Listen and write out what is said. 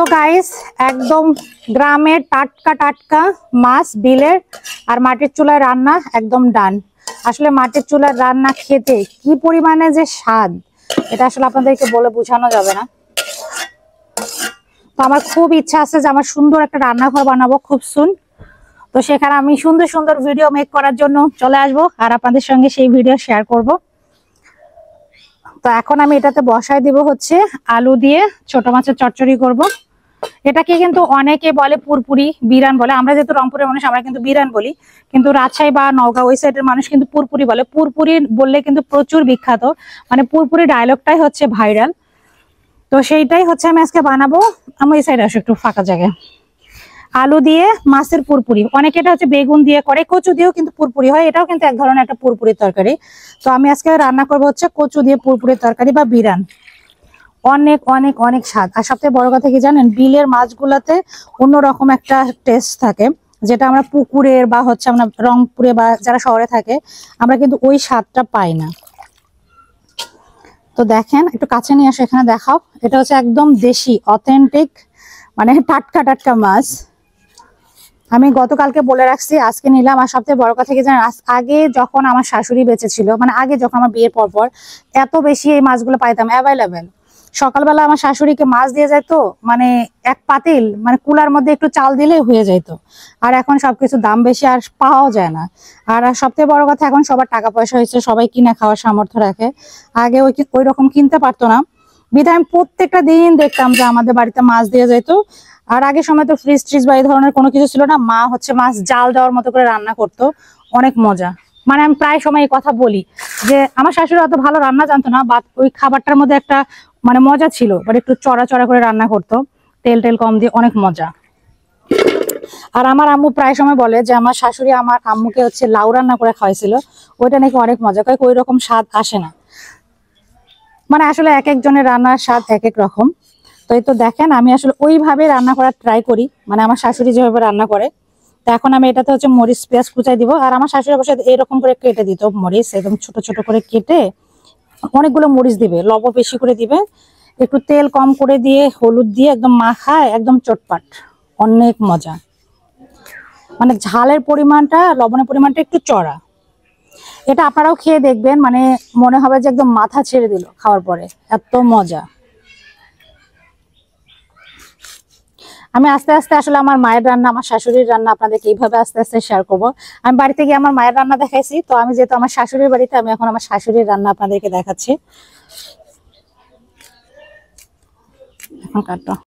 তো গাইস একদম গ্রামের টাটকা টাটকা মাছ বিলের আর মাটির চুলায় রান্না একদম ডান। আসলে মাটির চুলার রান্না খেতে কি পরিমাণে যে স্বাদ, এটা আসলে আপনাদেরকে বলে বোঝানো যাবে না। তো আমার খুব ইচ্ছা আছে যে আমার সুন্দর একটা রান্নাঘর বানাবো খুব সুন। তো সেখানে আমি সুন্দর সুন্দর ভিডিও মেক করার জন্য চলে আসবো আর আপনাদের সঙ্গে সেই ভিডিও শেয়ার করব। তো এখন আমি এটাতে বসায় দিব হচ্ছে আলু দিয়ে ছোট মাছের চচ্চড়ি করব। এটাকে কিন্তু অনেকে বলে পুরপুরি, বিরান বলে। আমরা যেহেতু রংপুরের মানুষ আমরা কিন্তু বিরান বলি, কিন্তু রাজশাহী বা নওগাঁ ওই সাইডের মানুষ কিন্তু পুরপুরি বলে। পুরপুরি বললে কিন্তু প্রচুর বিখ্যাত, মানে পুরপুরি ডায়লগটাই হচ্ছে ভাইরাল। তো সেইটাই হচ্ছে আমি আজকে বানাবো। আমি এই সাইডে আসো একটু ফাঁকা জায়গায়। আলু দিয়ে মাছের পুরপুরি, অনেকে এটা হচ্ছে বেগুন দিয়ে করে, কচু দিয়েও কিন্তু পুরপুরি হয়, এটাও কিন্তু এক ধরনের একটা পুরপুরি তরকারি। তো আমি আজকে রান্না করবো হচ্ছে কচু দিয়ে পুরপুরি তরকারি বা বিরান। অনেক অনেক অনেক স্বাদ। আর সবথেকে বড় কথা কি জানেন, বিলের মাছগুলাতে অন্যরকম একটা টেস্ট থাকে, যেটা আমরা পুকুরের বা হচ্ছে আমরা রংপুরে বা যারা শহরে থাকে আমরা কিন্তু ওই স্বাদটা পাই না। তো দেখেন একটু কাছে নিয়ে আসো, এখানে দেখাও। এটা হচ্ছে একদম দেশি অথেন্টিক, মানে টাটকা টাটকা মাছ। আমি গতকালকে বলে রাখছি আজকে নিলাম। আর সবথেকে বড় কথা কি জানেন, আগে যখন আমার শাশুড়ি বেঁচে ছিল, মানে আগে যখন আমার বিয়ের পর এত বেশি এই মাছগুলো পাইতাম অ্যাভেলেবেল। সকালবেলা আমার শাশুড়িকে মাছ দিয়ে যাইতো, মানে এক পাতিল, মানে কুলার মধ্যে একটু চাল দিলেই হয়ে যাইতো। আর এখন সবকিছু দাম বেশি আর পাওয়াও যায় না। আর সবথেকে বড় কথা, এখন সবার টাকা পয়সা হয়েছে, সবাই কিনে খাওয়ার সামর্থ্য রাখে। আগে ওই রকম কিনতে পারতো না, বিধায় আমি প্রত্যেকটা দিন দেখতাম যে আমাদের বাড়িতে মাছ দিয়ে যেত। আর আগের সময় তো ফ্রিজ ট্রিজ বা এই ধরনের কোনো কিছু ছিল না, মা হচ্ছে মাছ জাল দেওয়ার মতো করে রান্না করতো, অনেক মজা। মানে আমি প্রায় সময় এই কথা বলি যে আমার শাশুড়ি অত ভালো রান্না জানতো না, বাট ওই খাবারটার মধ্যে একটা মানে মজা ছিল, বাট একটু চড়া চড়া করে রান্না করতো, তেল টেল কম দিয়ে, অনেক মজা। আর আমার আম্মু প্রায় সময় বলে যে আমার শাশুড়ি আমার আম্মুকে হচ্ছে লাউ রান্না করে খাওয়াইছিল, ওইটা নাকি অনেক মজা, কয়েক ওই রকম স্বাদ আসে না। মানে আসলে এক একজনের রান্নার স্বাদ এক এক রকম। তো এই তো দেখেন আমি আসলে ওইভাবে রান্না করার ট্রাই করি, মানে আমার শাশুড়ি যেভাবে রান্না করে। তো এখন আমি এটাতে হচ্ছে মরিচ পেঁয়াজ কুচাই দিব। আর আমার শাশুড়ি অবশ্যই এরকম করে কেটে দিত মরিচ, একদম ছোট ছোট করে কেটে অনেকগুলো মরিচ দিবে, লবণ বেশি করে দিবে, একটু তেল কম করে দিয়ে হলুদ দিয়ে একদম মাখায়, একদম চটপাট, অনেক মজা। মানে ঝালের পরিমাণটা, লবণের পরিমাণটা একটু চড়া। এটা আপনারাও খেয়ে দেখবেন, মানে মনে হবে যে একদম মাথা ছেড়ে দিল খাওয়ার পরে, এত মজা। আমি আস্তে আস্তে আসলে আমার মায়ের রান্না, আমার শাশুড়ির রান্না আপনাদেরকে এইভাবে আস্তে আস্তে শেয়ার করবো। আমি বাড়িতে গিয়ে আমার মায়ের রান্না দেখাইছি, তো আমি যেহেতু আমার শাশুড়ির বাড়িতে, আমি এখন আমার শাশুড়ির রান্না আপনাদেরকে দেখাচ্ছি। এখন কাটো।